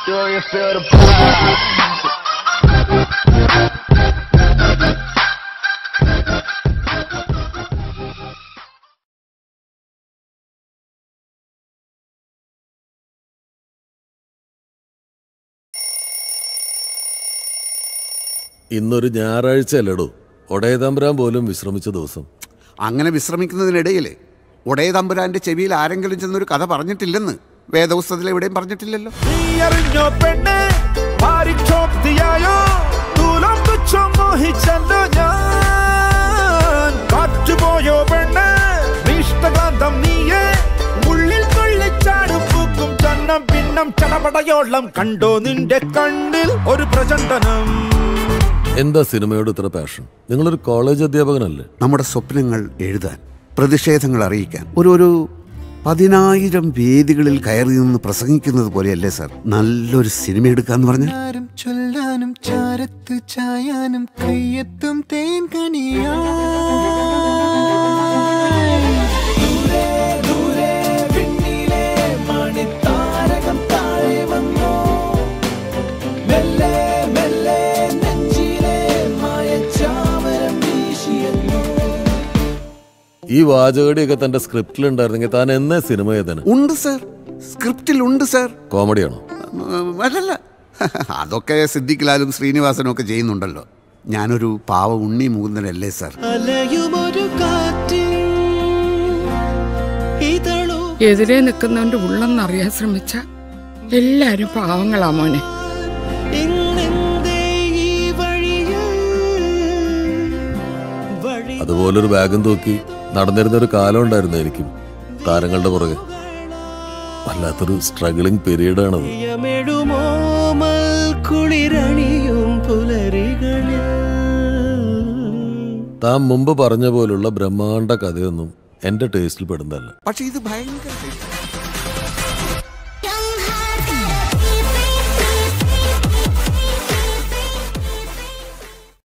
Do you feel the power? ഇന്നൊരു ഞായറാഴ്ച അല്ലടോ, ഒടയതമ്പുരാൻ പോലും വിശ്രമിച്ച ദിവസം. അങ്ങനെ വിശ്രമിക്കുന്നതിനിടയിൽ ഒടയതമ്പുരാന്റെ ചെവിയിൽ ആരെങ്കിലും ചെന്നൊരു കഥ പറഞ്ഞിട്ടില്ലെന്ന് വേദപുസ്തകത്തിൽ എവിടെയും പറഞ്ഞിട്ടില്ലല്ലോ. കണ്ടോ നിന്റെ കണ്ണിൽ ഒരു പ്രചണ്ഡനം. എന്താ സിനിമയോട് ഇത്ര പാഷൻ? നിങ്ങളൊരു കോളേജ് അധ്യാപകനല്ലേ? നമ്മുടെ സ്വപ്നങ്ങൾ എഴുതാൻ, പ്രതിഷേധങ്ങൾ അറിയിക്കാൻ ഒരു 10,000 വേദികളിൽ കയറി നിന്ന് പ്രസംഗിക്കുന്നത് പോലെയല്ലേ സാർ നല്ലൊരു സിനിമ എടുക്കാന്ന് പറഞ്ഞാൽ? ചൊല്ലാനും ചാരത്ത് ചായാനും കയ്യെത്തും തേൻ കണിയാ. ഈ വാചകടിയൊക്കെ തന്റെ സ്ക്രിപ്റ്റിൽ ഉണ്ടായിരുന്നെങ്കിൽ താൻ എന്നേ സിനിമ ചെയ്തേനെ. ഉണ്ട് സാർ, സ്ക്രിപ്റ്റിൽ ഉണ്ട് സാർ. കോമഡിയാണോ? അല്ലല്ല, അതൊക്കെ സിദ്ദിഖ്ലാലും ശ്രീനിവാസനും ഒക്കെ ചെയ്യുന്നുണ്ടല്ലോ. ഞാനൊരു പാവ ഉണ്ണി മുകുന്ദനല്ലേ സാർ. എതിരെ നിൽക്കുന്നവന്റെ ഉള്ളെന്നറിയാൻ ശ്രമിച്ച എല്ലാരും പാവങ്ങളാ മോനെ. അതുപോലൊരു ബാഗും തൂക്കി നടന്നിരുന്നൊരു കാലം ഉണ്ടായിരുന്നു എനിക്കും താരങ്ങളുടെ പുറകെ. വല്ലാത്തൊരു സ്ട്രഗിളിംഗ് പീരീഡാണത്. താൻ മുമ്പ് പറഞ്ഞ പോലുള്ള ബ്രഹ്മാണ്ഡ കഥയൊന്നും എന്റെ ടേസ്റ്റിൽ പെടുന്നതല്ല. പക്ഷെ ഇത് ഭയങ്കര